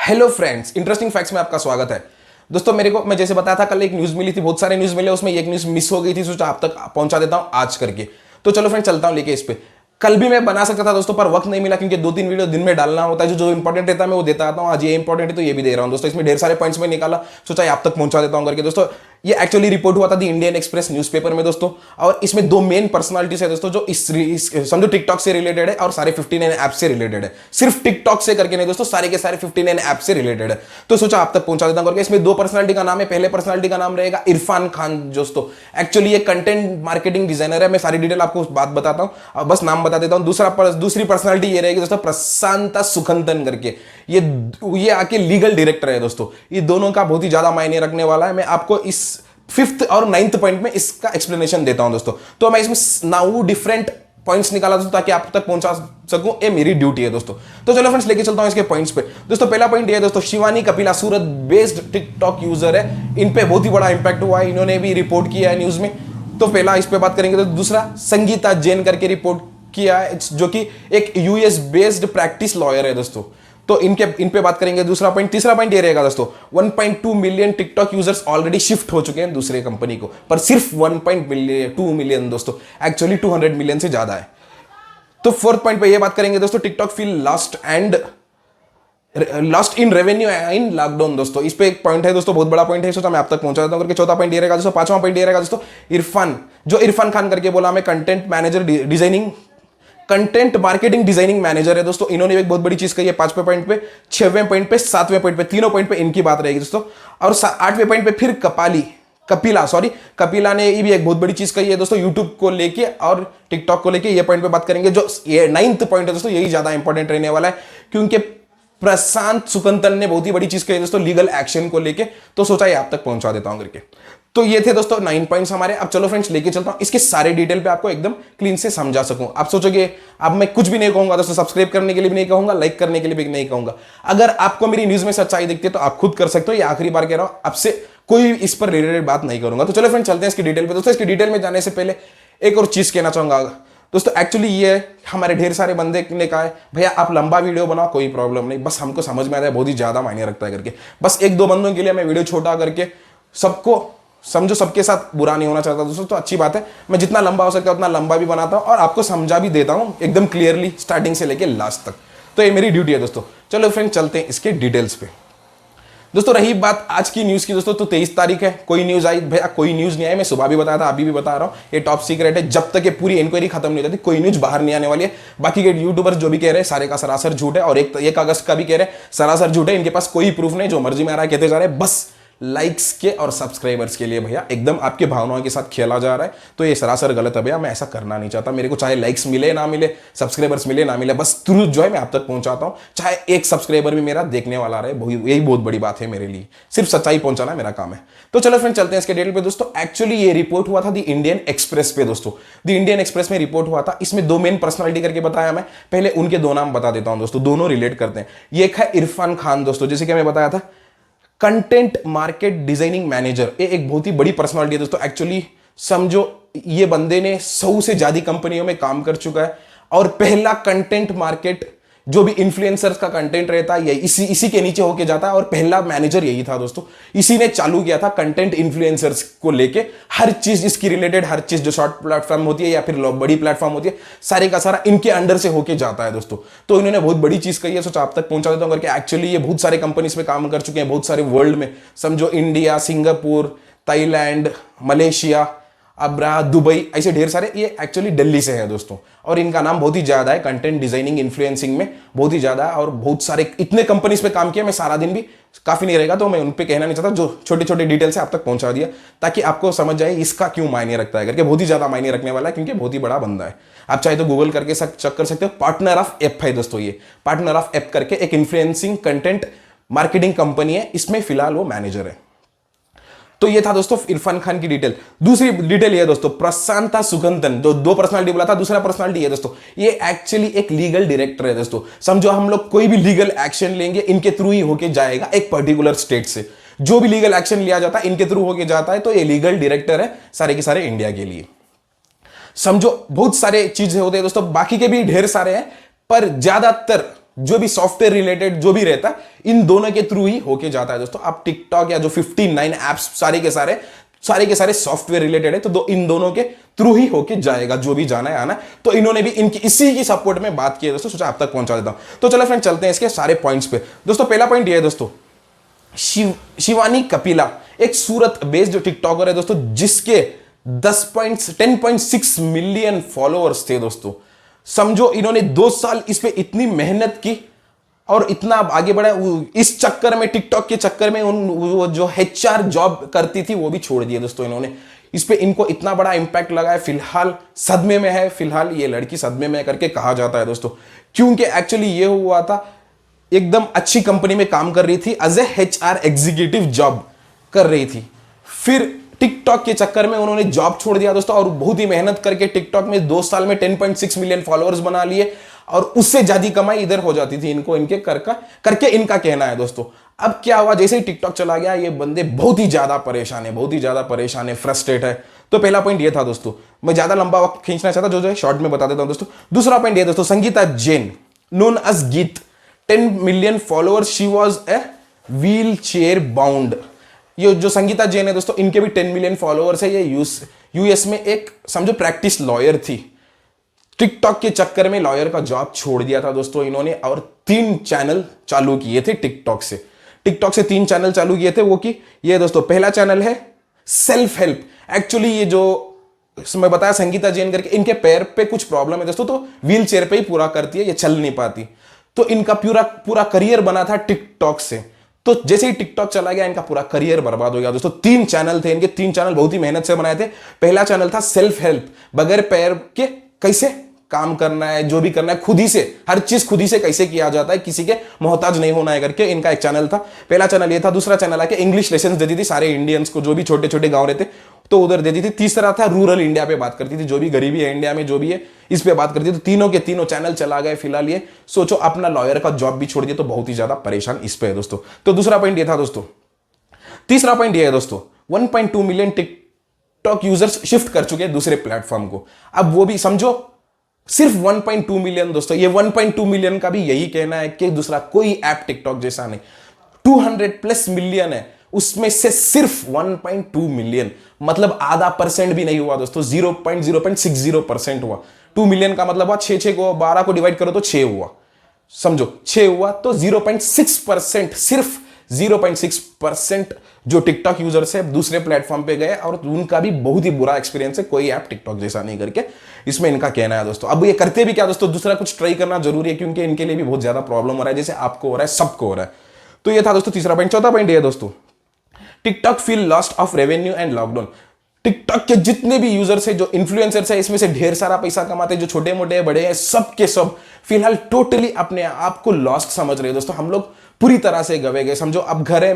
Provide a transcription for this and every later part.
Hello friends, interesting facts में आपका स्वागत है। दोस्तों मैं जैसे बताया था, कल एक न्यूज मिली थी, बहुत सारे न्यूज मिले, उसमें एक न्यूज मिस हो गई थी, सोचा आप तक पहुंचा देता हूं आज करके। तो चलो फ्रेंड, चलता हूं लेके इस पे। कल भी मैं बना सकता था दोस्तों, पर वक्त नहीं मिला क्योंकि 2-3 वीडियो दिन में डालना होता है। जो इंपॉर्टेंट रहता है मैं वो देता आता हूं। आज ये इंपॉर्टेंट है तो ये भी दे रहा हूं दोस्तों। इसमें ढेर सारे पॉइंट्स में निकाला, सोचा आप तक पहुंचा देता हूं करके। दोस्तों ये एक्चुअली रिपोर्ट हुआ था द इंडियन एक्सप्रेस न्यूज़पेपर में दोस्तों, और इसमें दो मेन पर्सनालिटीज है दोस्तों जो समझो टिकटॉक से रिलेटेड है और सारे 59 ऐप से रिलेटेड है। सिर्फ टिकटॉक से करके नहीं दोस्तों, सारे के सारे 59 ऐप से रिलेटेड है। तो सोचा आप तक पहुंचा देता हूं करके। इसमें दो पर्सनालिटी का नाम है। पहले पर्सनालिटी का नाम रहेगा इरफान खान दोस्तों। एक्चुअली ये कंटेंट मार्केटिंग डिजाइनर है। मैं सारी डिटेल आपको बात बताता हूं, बस नाम बता देता हूं। दूसरी पर्सनालिटी ये रहेगी दोस्तों प्रशांता सुखंतन करके। ये आके लीगल डायरेक्टर है दोस्तों। ये दोनों का बहुत ही ज्यादा मायने रखने वाला है। मैं आपको इस 5th और 9th पॉइंट में इसका एक्सप्लेनेशन देता हूं दोस्तों। तो मैं इसमें 9 डिफरेंट पॉइंट्स निकाला दोस्तों ताकि आप तक पहुंचा सकूं। ये मेरी ड्यूटी है दोस्तों। तो चलो फ्रेंड्स, लेके चलता हूं इसके पॉइंट्स पे। दोस्तों पहला पॉइंट ये है दोस्तों, शिवानी कपिला सूरत बेस्ड टिकटॉक यूजर है। इन पे बहुत ही बड़ा इंपैक्ट हुआ है, इन्होंने भी रिपोर्ट किया है न्यूज में। तो पहला इस पे बात करेंगे। तो दूसरा संगीता जैन करके रिपोर्ट किया है, जो कि एक यूएस बेस्ड प्रैक्टिस लॉयर है दोस्तों। तो इन पे बात करेंगे। दूसरा पॉइंट, तीसरा पॉइंट ये रहेगा दोस्तों, 1.2 million TikTok users already shift हो चुके हैं दूसरे कंपनी को, पर सिर्फ 1.2 मिलियन दोस्तों, एक्चुअली 200 मिलियन से ज्यादा है। तो फोर्थ पॉइंट पे ये बात करेंगे दोस्तों, TikTok feel last in revenue in lockdown दोस्तों। इस पे एक पॉइंट है दोस्तों, बहुत बड़ा पॉइंट है, सोचा मैं आप तक पहुंचा देता हूं करके। चौथा पॉइंट ये रहेगा दोस्तों, पांचवा पॉइंट ये रहेगा दोस्तों, इरफान खान करके बोला मैं, content manager designing content marketing designing manager है दोस्तों। इन्होंने एक बहुत बड़ी चीज कही है 5वें पॉइंट पे, 6वें पॉइंट पे, 7वें पॉइंट पे, तीनों पॉइंट पे इनकी बात रहेगी दोस्तों। और 8वें पॉइंट पे फिर कपिला ने भी एक बहुत बड़ी चीज कही है दोस्तों, यूट्यूब को लेके और टिकटॉक को लेके। ये पॉइंट पे बात करेंगे। जो ये 9th पॉइंट है दोस्तों, यही ज्यादा इंपॉर्टेंट रहने वाला है क्योंकि प्रशांत सुकंतन ने बहुत ही बड़ी चीज कही दोस्तों लीगल एक्शन को लेके। तो सोचा ये आप तक पहुंचा देता हूं करके। तो ये थे दोस्तों 9 पॉइंट्स हमारे। अब चलो फ्रेंड्स, लेके चलता हूं इसके सारे डिटेल पे, आपको एकदम क्लीन से समझा सकूं। आप सोचोगे अब मैं कुछ भी नहीं कहूंगा दोस्तों, सब्सक्राइब करने के लिए भी नहीं कहूंगा, लाइक करने के लिए भी नहीं कहूंगा। अगर आपको मेरी न्यूज में सच्चाई दिखती है तो आप खुद कर सकते हो। ये आखिरी बार कह रहा हूं, आपसे कोई इस पर रिलेटेड बात नहीं करूंगा। तो चलो फ्रेंड्स, चलते हैं इसकी डिटेल पे दोस्तों। इसकी डिटेल में जाने से पहले एक और चीज कहना चाहूंगा दोस्तों। एक्चुअली ये हमारे ढेर सारे बंदे ने कहा है भैया आप लंबा वीडियो बनाओ, कोई प्रॉब्लम नहीं, बस हमको समझ में आता है बहुत ही ज्यादा मायने रखता है करके। बस 1-2 बंदों के लिए मैं वीडियो छोटा करके सबको समझो, सबके साथ बुरा नहीं होना चाहता दोस्तों। तो अच्छी बात है, मैं जितना लंबा हो सकता है उतना लंबा भी बनाता हूं और आपको समझा भी देता हूं एकदम क्लियरली, स्टार्टिंग से लेके लास्ट तक। तो ये मेरी ड्यूटी है दोस्तों। चलो फ्रेंड, चलते हैं इसके डिटेल्स पे दोस्तों। रही बात आज की न्यूज की दोस्तों, तो 23 तारीख है, कोई न्यूज आई भैया? कोई न्यूज नहीं आई। मैं सुबह भी बताया था, अभी भी बता रहा हूं, ये टॉप सीक्रेट है। जब तक ये पूरी इंक्वायरी खत्म नहीं हो जाती कोई न्यूज बाहर नहीं आने वाली है। बाकी के यूट्यूबर्स जो भी कह रहे हैं सारे का सरासर झूठ है, और 1 अगस्त का भी कह रहे हैं सरासर झूठ है। इनके पास कोई प्रूफ नहीं, जो मर्जी में आ रहा है कहते जा रहे हैं, बस लाइक्स के और सब्सक्राइबर्स के लिए भैया एकदम आपके भावनाओं के साथ खेला जा रहा है। तो ये सरासर गलत है भैया, मैं ऐसा करना नहीं चाहता। मेरे को चाहे लाइक्स मिले ना मिले, सब्सक्राइबर्स मिले ना मिले, बस ट्रूथ जो है मैं आप तक पहुंचाता हूं। चाहे एक सब्सक्राइबर भी मेरा देखने वाला रहे, यही बहुत बड़ी बात है मेरे लिए। सिर्फ सच्चाई पहुंचाना मेरा काम है। तो चलो फ्रेंड, चलते हैं इसके डिटेल पे दोस्तों। एक्चुअली ये रिपोर्ट हुआ था द इंडियन एक्सप्रेस पे दोस्तों। द इंडियन एक्सप्रेस में रिपोर्ट हुआ था। इसमें 2 मेन पर्सनालिटी करके बताया मैं। पहले उनके 2 नाम बता देता हूं दोस्तों, दोनों रिलेट करते हैं। ये एक है इरफान खान दोस्तों, जैसे कि मैं बताया था कंटेंट मार्केट डिजाइनिंग मैनेजर। ये एक बहुत ही बड़ी पर्सनालिटी है दोस्तों। एक्चुअली समझो ये बंदे ने 100 से ज्यादा कंपनियों में काम कर चुका है, और पहला कंटेंट मार्केट जो भी इन्फ्लुएंसर्स का कंटेंट रहता है इसी के नीचे होके जाता है, और पहला मैनेजर यही था दोस्तों। इसी ने चालू किया था कंटेंट इन्फ्लुएंसर्स को लेके। हर चीज इसकी रिलेटेड, हर चीज जो शॉर्ट प्लेटफॉर्म होती है या फिर बड़ी प्लेटफॉर्म होती है, सारे का सारा इनके अंडर से होके जाता है दोस्तों। तो इन्होंने बहुत बड़ी चीज कही है, सोचा आप तक पहुंचा देता हूं करके। एक्चुअली ये बहुत सारे कंपनीज में काम कर चुके हैं, बहुत सारे वर्ल्ड में, समझो इंडिया, सिंगापुर, थाईलैंड, मलेशिया, अब्रा, दुबई, ऐसे ढेर सारे। ये एक्चुअली दिल्ली से है दोस्तों, और इनका नाम बहुत ही ज्यादा है कंटेंट डिजाइनिंग इन्फ्लुएंसिंग में, बहुत ही ज्यादा है। और बहुत सारे इतने कंपनीज पे काम किया, मैं सारा दिन भी काफी नहीं रहेगा, तो मैं उन पे कहना नहीं चाहता। जो छोटे छोटे डिटेल से आप तक पहुंचा दिया ताकि आपको समझ जाए इसका क्यों मायने रखता है करके। बहुत ही ज्यादा मायने रखने वाला है क्योंकि बहुत ही बड़ा बंदा है। आप चाहे तो गूगल करके चेक कर सकते हो। पार्टनर ऑफ एप है दोस्तों, ये पार्टनर ऑफ एप करके एक इन्फ्लुएंसिंग कंटेंट मार्केटिंग कंपनी है, इसमें फिलहाल वो मैनेजर है। तो ये था दोस्तों इरफान खान की डिटेल। दूसरी डिटेल ये है दोस्तों, प्रशांता सुगंधन, जो 2 पर्सनालिटी बोला था, दूसरा पर्सनालिटी है दोस्तों, ये एक्चुअली एक लीगल डायरेक्टर है दोस्तों। समझो हम लोग कोई भी लीगल एक्शन लेंगे इनके थ्रू ही होके जाएगा, एक पर्टिकुलर स्टेट से जो भी लीगल एक्शन लिया जाता है इनके थ्रू होके जाता है। तो ये लीगल डायरेक्टर है सारे के सारे इंडिया के लिए। समझो बहुत सारे चीजें होते हैं दोस्तों, बाकी के भी ढेर सारे हैं, पर ज्यादातर जो भी सॉफ्टवेयर रिलेटेड जो भी रहता है इन दोनों के थ्रू ही होके जाता है दोस्तों। अब टिकटॉक या जो 59 एप्स सारे के सारे सॉफ्टवेयर रिलेटेड है, तो इन दोनों के थ्रू ही होके जाएगा जो भी जाना है आना है। तो इन्होंने भी इनकी इसी की सपोर्ट में बात की है दोस्तों, सोचा आप तक पहुंचा देता हूं। तो चलो फ्रेंड चलते हैं इसके सारे पॉइंट्स पे दोस्तों। पहला पॉइंट ये है दोस्तों, शिवानी कपिला एक सूरत बेस्ड टिकटॉकर है दोस्तों, जिसके 10.6 मिलियन फॉलोअर्स थे दोस्तों। समझो इन्होंने 2 साल इस पे इतनी मेहनत की और इतना आगे बढ़ा। इस चक्कर में, टिकटॉक के चक्कर में वो जो HR जॉब करती थी वो भी छोड़ दिया दोस्तों इन्होंने। इस पे इनको इतना बड़ा इंपैक्ट लगा है, फिलहाल सदमे में है, फिलहाल ये लड़की सदमे में करके कहा जाता है दोस्तों, क्योंकि एक्चुअली ये हुआ था एकदम अच्छी कंपनी में काम कर रही थी, as a HR executive job कर रही थी। फिर टिकटॉक के चक्कर में उन्होंने जॉब छोड़ दिया दोस्तों और बहुत ही मेहनत करके टिकटॉक में 2 साल में 10.6 मिलियन फॉलोअर्स बना लिए और उससे ज्यादा कमाई इधर हो जाती थी इनको, इनके करके इनका कहना है दोस्तों। अब क्या हुआ, जैसे ही टिकटॉक चला गया ये बंदे बहुत ही ज्यादा परेशान है, फ्रस्ट्रेट है। तो पहला पॉइंट ये था दोस्तों, मैं ज्यादा लंबा वक्त खींचना चाहता, जो शॉर्ट में बता देता हूं दोस्तों। दूसरा पॉइंट ये दोस्तों, संगीता जैन नोन एज गीत, 10 million followers, she was a wheel chair bound. ये जो संगीता जैन है दोस्तों, इनके भी 10 मिलियन फॉलोअर्स है। ये US में एक समझो प्रैक्टिस लॉयर थी। टिकटॉक के चक्कर में लॉयर का जॉब छोड़ दिया था दोस्तों इन्होंने और 3 चैनल चालू किए थे टिकटॉक से 3 चैनल चालू किए थे। वो कि ये दोस्तों, पहला चैनल है सेल्फ हेल्प। एक्चुअली ये जो मैं बताया संगीता जैन करके, इनके पैर पे कुछ प्रॉब्लम है दोस्तों, तो व्हील चेयर पे ही पूरा करती है, ये चल नहीं पाती। तो इनका पूरा करियर बना था टिकटॉक से। तो जैसे ही टिकटॉक चला गया इनका पूरा करियर बर्बाद हो गया दोस्तों। 3 चैनल थे इनके, 3 चैनल बहुत ही मेहनत से बनाए थे। पहला चैनल था सेल्फ हेल्प, बगैर पैर के कैसे काम करना है, जो भी करना है खुद ही से, हर चीज खुद ही से कैसे किया जाता है, किसी के मोहताज नहीं होना है करके इनका एक चैनल था। पहला चैनल ये था। दूसरा चैनल आके इंग्लिश लेसन देती थी सारे इंडियंस को, जो भी छोटे छोटे गांव रहते तो उधर देती थी। तीसरा था रूरल इंडिया पे बात करती थी, जो भी गरीबी है इंडिया में जो भी है इस पे बात करती थी। तो तीनों के तीनों चैनल चला गए। फिलहाल ये सोचो अपना लॉयर का जॉब भी छोड़ दिया, तो बहुत ही ज्यादा परेशान इस पे है दोस्तों। तो दूसरा पॉइंट ये था दोस्तों। तीसरा पॉइंट ये है दोस्तों, 1.2 मिलियन टिकटॉक यूजर्स शिफ्ट कर चुके हैं दूसरे प्लेटफॉर्म को। अब वो भी समझो सिर्फ 1.2 मिलियन दोस्तों, ये 1.2 मिलियन का भी यही कहना है कि दूसरा कोई ऐप टिकटॉक जैसा नहीं। 200+ मिलियन है, उसमें से सिर्फ 1.2 मिलियन, मतलब आधा परसेंट भी नहीं हुआ दोस्तों, 0.60% हुआ। 2 मिलियन का मतलब हुआ 6 को 12 को डिवाइड करो तो 6 हुआ, समझो 6 हुआ। तो 0.6%, सिर्फ 0.6% जो टिकटॉक यूजर्स है दूसरे प्लेटफॉर्म पे गए और उनका भी बहुत ही बुरा एक्सपीरियंस है, कोई ऐप टिकटॉक जैसा नहीं करके, इसमें इनका कहना है दोस्तों। अब ये करते भी क्या दोस्तों, दूसरा कुछ ट्राई करना जरूरी है, क्योंकि इनके लिए भी बहुत ज्यादा प्रॉब्लम हो रहा है, जैसे आपको हो रहा है, सबको हो रहा है। तो ये था दोस्तों तीसरा पॉइंट। चौथा पॉइंट ये दोस्तों, TikTok feel lost of revenue and lockdown. TikTok के जितने भी यूजर्स है, जो इन्फ्लुएंसर्स है, इसमें से ढेर सारा पैसा कमाते हैं, जो छोटे मोटे बड़े हैं, सब के सब फिलहाल टोटली अपने आप को लॉस्ट समझ रहे हैं दोस्तों। हम लोग पूरी तरह से गवे गए, समझो अब घर है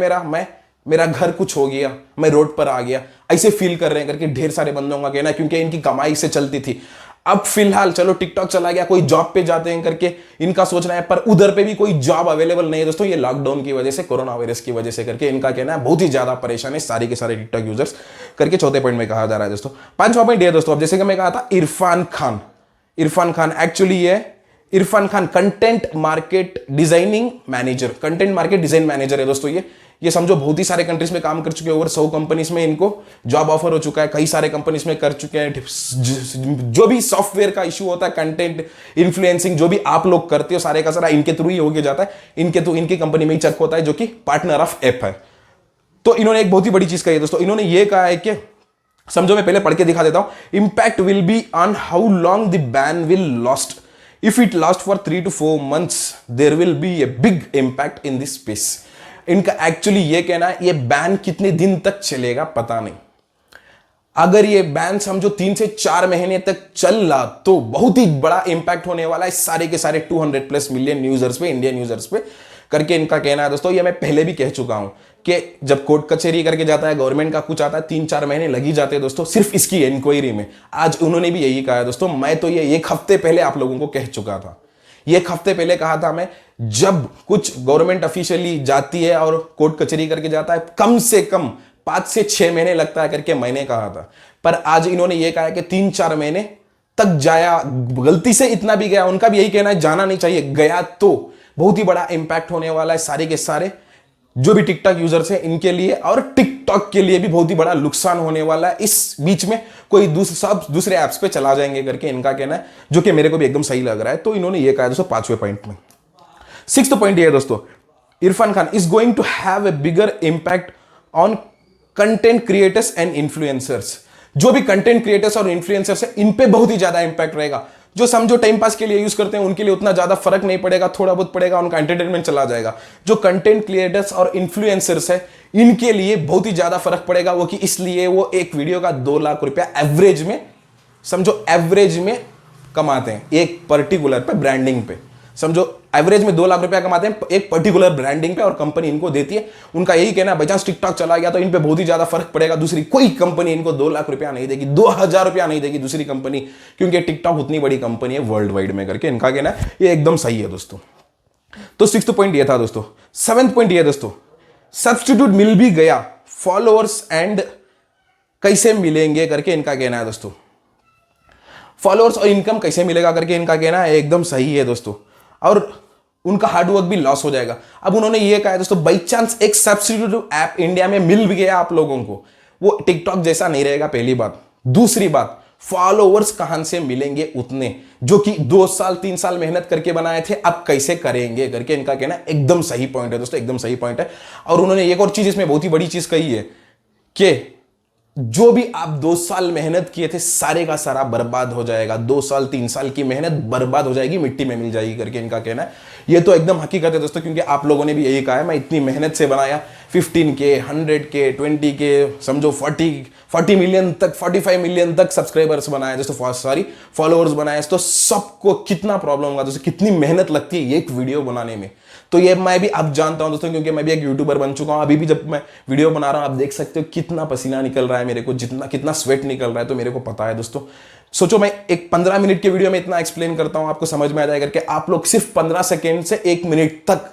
मेरा घर कुछ हो गया, मैं रोड पर आ गया, ऐसे फील कर रहे हैं करके ढेर सारे बंदों का कहना है, क्योंकि इनकी कमाई से चलती थी। अब फिलहाल चलो टिकटॉक चला गया, कोई जॉब पे जाते हैं करके इनका सोचना है, पर उधर पे भी कोई जॉब अवेलेबल नहीं है दोस्तों, ये लॉकडाउन की वजह से, कोरोना वायरस की वजह से करके इनका कहना है। बहुत ही ज्यादा परेशान है सारे के सारे टिकटॉक यूजर्स करके चौथे पॉइंट में कहा जा रहा है दोस्तों। 5वां पॉइंट ये दोस्तों, अब जैसे कि मैं कहा था इरफान खान एक्चुअली ये Irfan Khan content market design manager है दोस्तों। ये समझो बहुत ही सारे कंट्रीज में काम कर चुके हैं, ओवर 100 कंपनीज में इनको जॉब ऑफर हो चुका है, कई सारे कंपनीज में कर चुके हैं। जो भी सॉफ्टवेयर का इशू होता है, कंटेंट इन्फ्लुएंसिंग जो भी आप लोग करते हो, सारे का सारा इनके थ्रू ही होके जाता है, इनकी कंपनी में ही चेक होता है, जो कि पार्टनर ऑफ ऐप है। तो इन्होंने एक बहुत ही बड़ी चीज कही है दोस्तों, इन्होंने ये कहा है कि समझो, मैं पहले पढ़ के दिखा देता हूं। Impact will be on how long the ban will last. If it lasts for 3 to 4 months, there will be a big impact in this space. इनका एक्चुअली ये कहना है, ये बैन कितने दिन तक चलेगा पता नहीं। अगर ये बैन समझो 3 से 4 महीने तक चल रहा तो बहुत ही बड़ा इंपैक्ट होने वाला है सारे के सारे 200+ मिलियन यूजर्स पे, इंडियन यूजर्स पे करके इनका कहना है दोस्तों। ये मैं पहले भी कह चुका हूं कि जब कोर्ट कचहरी करके जाता है, गवर्नमेंट का कुछ आता है, 3-4 महीने लग ही जाते हैं दोस्तों सिर्फ इसकी इंक्वायरी में। आज उन्होंने भी यही कहा है दोस्तों। मैं तो ये 1 हफ्ते पहले आप लोगों को कह चुका था, 1 हफ्ते पहले कहा था मैं, जब कुछ गवर्नमेंट ऑफिशियली जाती है और कोर्ट कचहरी करके जाता है, कम से कम 5 से 6 महीने लगता है करके मैंने कहा था। पर आज इन्होंने ये कहा है कि 3-4 महीने तक जाया, गलती से इतना भी गया, उनका भी यही कहना है जाना नहीं चाहिए, गया तो बहुत ही बड़ा इंपैक्ट होने वाला है सारे के सारे जो भी टिकटॉक यूजर्स हैं इनके लिए, और टिकटॉक के लिए भी बहुत ही बड़ा नुकसान होने वाला है। इस बीच में कोई सब दूसरे ऐप्स पे चला जाएंगे करके इनका कहना है, जो कि मेरे को भी एकदम सही लग रहा है। तो इन्होंने ये कहा दोस्तों 5वें पॉइंट में। 6th पॉइंट ये है दोस्तों, Irfan Khan is going to have a bigger impact on content creators and influencers. जो भी कंटेंट क्रिएटर्स और इन्फ्लुएंसर्स है इन पे बहुत ही ज्यादा इंपैक्ट रहेगा। जो समझो टाइम पास के लिए यूज करते हैं उनके लिए उतना ज्यादा फर्क नहीं पड़ेगा, थोड़ा बहुत पड़ेगा, उनका एंटरटेनमेंट चला जाएगा। जो कंटेंट क्रिएटर्स और इन्फ्लुएंसर्स है इनके लिए बहुत ही ज्यादा फर्क पड़ेगा। वो कि इसलिए वो एक वीडियो का 2 लाख रुपया एवरेज में, समझो एवरेज में कमाते हैं एक पर्टिकुलर पे ब्रांडिंग पे। समझो एवरेज में 2 लाख रुपया कमाते हैं एक पर्टिकुलर ब्रांडिंग पे, और कंपनी इनको देती है। उनका यही कहना है बाई चांस टिकटॉक चला गया तो इन पे बहुत ही ज्यादा फर्क पड़ेगा, दूसरी कोई कंपनी इनको 2 लाख रुपया नहीं देगी, 2000 रुपया नहीं देगी दूसरी कंपनी, क्योंकि टिकटॉक उतनी बड़ी कंपनी है वर्ल्ड वाइड में करके इनका कहना है। ये एकदम सही है दोस्तों। तो 6th पॉइंट ये था दोस्तों। 7th पॉइंट ये दोस्तों, सब्स्टिट्यूट मिल भी गया, फॉलोअर्स एंड कैसे मिलेंगे करके इनका कहना है दोस्तों। फॉलोअर्स और इनकम कैसे मिलेगा करके इनका कहना है, एकदम सही है दोस्तों। और उनका हार्डवर्क भी लॉस हो जाएगा। अब उन्होंने ये कहा है दोस्तों, बाई चांस एक सब्स्टिट्यूट ऐप इंडिया में मिल भी गया आप लोगों को, वो टिकटॉक जैसा नहीं रहेगा, पहली बात। दूसरी बात, फॉलोअर्स कहां से मिलेंगे उतने जो कि 2 साल 3 साल मेहनत करके बनाए थे, अब कैसे करेंगे करके इनका कहना एकदम सही पॉइंट है दोस्तों, एकदम सही पॉइंट है। और उन्होंने एक और चीज इसमें बहुत ही बड़ी चीज कही है कि जो भी आप 2 साल मेहनत किए थे सारे का सारा बर्बाद हो जाएगा। 2 साल 3 साल की मेहनत बर्बाद हो जाएगी, मिट्टी में मिल जाएगी करके इनका कहना है। ये तो एकदम हकीकत है दोस्तों, क्योंकि आप लोगों ने भी यही कहा है, मैं इतनी मेहनत से बनाया, 15K 100K 20K समझो 40 मिलियन तक 45 मिलियन तक सब्सक्राइबर्स बनाए दोस्तों, सॉरी फॉलोअर्स बनाए। तो सबको कितना प्रॉब्लम होगा दोस्तों, कितनी मेहनत लगती है एक वीडियो बनाने में। तो ये मैं भी अब जानता हूं दोस्तों, क्योंकि मैं भी एक यूट्यूबर बन चुका हूं। अभी भी जब मैं वीडियो बना रहा हूं आप देख सकते हो कितना पसीना निकल रहा है मेरे को, कितना स्वेट निकल रहा है, तो मेरे को पता है दोस्तों। सोचो मैं एक 15 मिनट के वीडियो में इतना एक्सप्लेन करता हूं, आपको समझ में आ जाएगा कि आप लोग सिर्फ 15 सेकेंड से 1 मिनट तक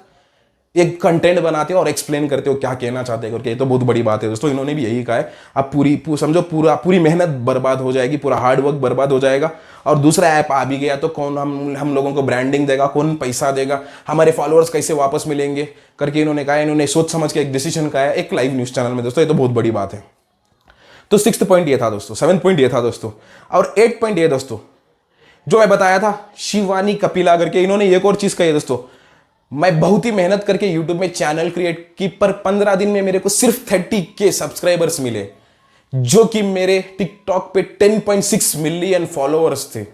एक कंटेंट बनाते हो और एक्सप्लेन करते हो क्या कहना चाहते हो करके। ये तो बहुत बड़ी बात है दोस्तों, इन्होंने भी यही कहा है। अब समझो पूरी मेहनत बर्बाद हो जाएगी, पूरा हार्डवर्क बर्बाद हो जाएगा। और दूसरा ऐप आ भी गया तो कौन हम लोगों को ब्रांडिंग देगा, कौन पैसा देगा, हमारे फॉलोअर्स कैसे वापस मिलेंगे करके इन्होंने कहा है। इन्होंने सोच समझ के एक डिसीजन कहा है एक लाइव न्यूज चैनल में दोस्तों, ये तो बहुत बड़ी बात है। तो 6th पॉइंट ये था दोस्तों, 7th पॉइंट ये था दोस्तों। और 8th पॉइंट ये दोस्तों जो मैं बताया था शिवानी कपिला करके, इन्होंने एक और चीज कही है दोस्तों, मैं बहुत ही मेहनत करके यूट्यूब में चैनल क्रिएट की, पर 15 दिन में मेरे को सिर्फ 30K सब्सक्राइबर्स मिले, जो कि मेरे टिकटॉक पे 10.6 मिलियन फॉलोअर्स थे।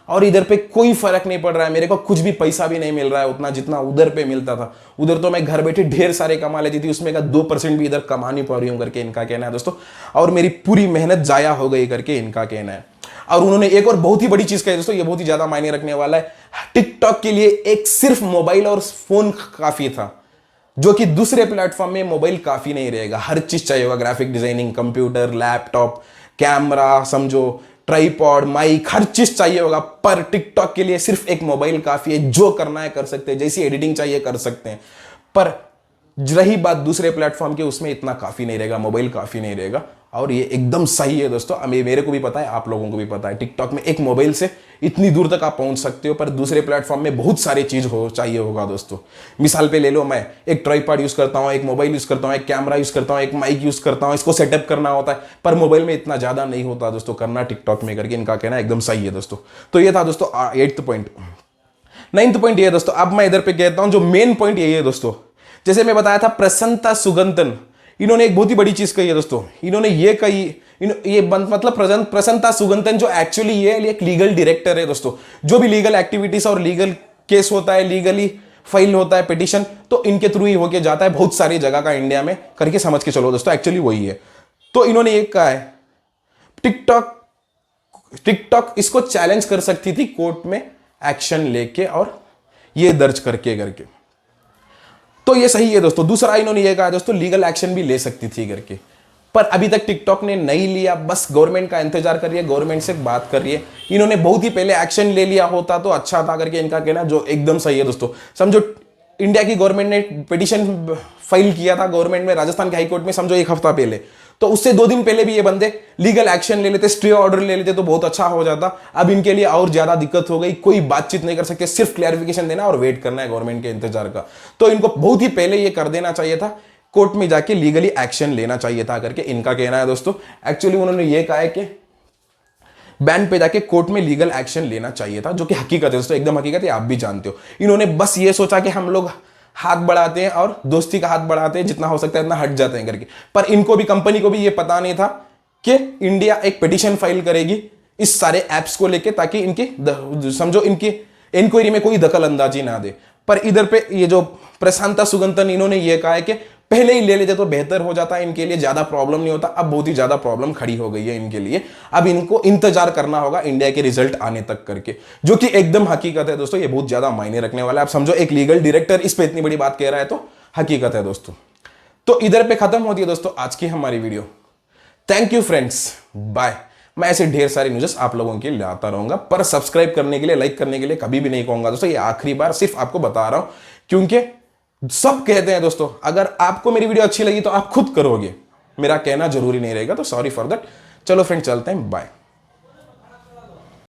और इधर पे कोई फर्क नहीं पड़ रहा है, मेरे को कुछ भी पैसा भी नहीं मिल रहा है उतना जितना उधर पे मिलता था। उधर तो मैं घर बैठे ढेर सारे कमा लेती थी, उसमें का 2% भी इधर कमा नहीं पा रही हूं करके इनका कहना है दोस्तों। और मेरी पूरी मेहनत जाया हो गई करके इनका कहना है। और उन्होंने एक और बहुत ही बड़ी चीज कही दोस्तों, ये बहुत ही ज्यादा मायने रखने वाला है। टिकटॉक के लिए एक सिर्फ मोबाइल और फोन काफी था, जो कि दूसरे प्लेटफॉर्म में मोबाइल काफी नहीं रहेगा। हर चीज चाहिए होगा, graphic designing, computer, laptop, camera, समझो ट्राइपॉड, माइक, हर चीज चाहिए होगा। पर टिकटॉक के लिए सिर्फ एक मोबाइल काफी है, जो करना है कर सकते हैं, जैसी एडिटिंग चाहिए कर सकते हैं। पर रही बात दूसरे प्लेटफॉर्म के, उसमें इतना काफी नहीं रहेगा, मोबाइल काफी नहीं रहेगा। और ये एकदम सही है दोस्तों, मेरे को भी पता है, आप लोगों को भी पता है। टिकटॉक में एक मोबाइल से इतनी दूर तक आप पहुंच सकते हो, पर दूसरे प्लेटफॉर्म में बहुत सारी चीज चाहिए होगा दोस्तों। मिसाल पे ले लो, मैं एक ट्राइपॉड यूज करता हूं, एक मोबाइल यूज करता हूं, एक कैमरा यूज करता हूं, एक माइक यूज करता हूं, इसको सेटअप करना होता है। पर मोबाइल में इतना ज्यादा नहीं होता दोस्तों करना, टिकटॉक में करके इनका कहना एकदम सही है दोस्तों। तो ये था दोस्तों 8th पॉइंट। 9th पॉइंट ये है दोस्तों, अब मैं इधर पे कहता हूं जो मेन पॉइंट यही है दोस्तों। जैसे मैं बताया था प्रसन्नता सुगंतन, इन्होंने एक बहुत ही बड़ी चीज कही है दोस्तों। इन्होंने ये कही, ये मतलब प्रसन्नता सुगंतन जो एक्चुअली ये एक लीगल डायरेक्टर है दोस्तों। जो भी लीगल एक्टिविटीज और लीगल केस होता है, लीगली फाइल होता है पिटीशन, तो इनके थ्रू ही होके जाता है बहुत सारी जगह का इंडिया में करके समझ के चलो दोस्तों, एक्चुअली वही है। तो इन्होंने एक कहा है टिकटॉक इसको चैलेंज कर सकती थी कोर्ट में एक्शन लेके और ये दर्ज करके। तो ये सही है दोस्तों। दूसरा इन्होंने ये कहा दोस्तों लीगल एक्शन भी ले सकती थी करके, पर अभी तक टिकटॉक ने नहीं लिया, बस गवर्नमेंट का इंतजार कर रही है, गवर्नमेंट से बात कर रही है। इन्होंने बहुत ही पहले एक्शन ले लिया होता तो अच्छा था करके इनका कहना, जो एकदम सही है दोस्तों। समझो इंडिया की गवर्नमेंट ने पिटीशन फाइल किया था गवर्नमेंट में राजस्थान के हाई कोर्ट में, समझो 1 हफ्ता पहले, तो उससे 2 दिन पहले भी ये बंदे लीगल एक्शन ले लेते, स्टे ऑर्डर ले लेते तो बहुत अच्छा हो जाता। अब इनके लिए और ज्यादा दिक्कत हो गई, कोई बातचीत नहीं कर सकते, सिर्फ क्लैरिफिकेशन देना और वेट करना है गवर्नमेंट के इंतजार का। तो इनको बहुत ही पहले ये कर देना चाहिए था, कोर्ट में जाके लीगली एक्शन लेना चाहिए था करके इनका कहना है दोस्तों। एक्चुअली उन्होंने ये कहा है कि बैन पे जाके कोर्ट में लीगल एक्शन लेना चाहिए था, जो कि हकीकत है दोस्तों, एकदम हकीकत है, आप भी जानते हो। इन्होंने बस ये सोचा कि हम लोग हाथ बढ़ाते हैं और दोस्ती का हाथ बढ़ाते हैं, जितना हो सकता है इतना हट जाते हैं करके। पर इनको भी, कंपनी को भी ये पता नहीं था कि इंडिया एक पिटीशन फाइल करेगी इस सारे एप्स को लेके, ताकि इनकी समझो इनकी इंक्वायरी में कोई दखल अंदाजी ना दे। पर इधर पे ये जो प्रशांता सुगंतन, इन्होंने ये कहा है कि पहले ही ले लेते तो बेहतर हो जाता, इनके लिए ज्यादा प्रॉब्लम नहीं होता। अब बहुत ही ज्यादा प्रॉब्लम खड़ी हो गई है इनके लिए, अब इनको इंतजार करना होगा इंडिया के रिजल्ट आने तक करके, जो कि एकदम हकीकत है दोस्तों। ये बहुत ज्यादा मायने रखने वाला है। आप समझो एक लीगल डायरेक्टर इस पे इतनी बड़ी बात कह रहा है, तो हकीकत है दोस्तों। तो इधर पे खत्म होती है दोस्तों आज की हमारी video. Thank you friends, bye. मैं ऐसे ढेर सारी न्यूज़ आप लोगों के लिए लाता रहूंगा, पर सब्सक्राइब करने के लिए, लाइक करने के लिए कभी भी नहीं कहूंगा दोस्तों। ये आखिरी बार सिर्फ आपको बता रहा हूं, क्योंकि सब कहते हैं दोस्तों अगर आपको मेरी वीडियो अच्छी लगी तो आप खुद करोगे, मेरा कहना जरूरी नहीं रहेगा। तो सॉरी फॉर दैट। चलो फ्रेंड, चलते हैं, बाय।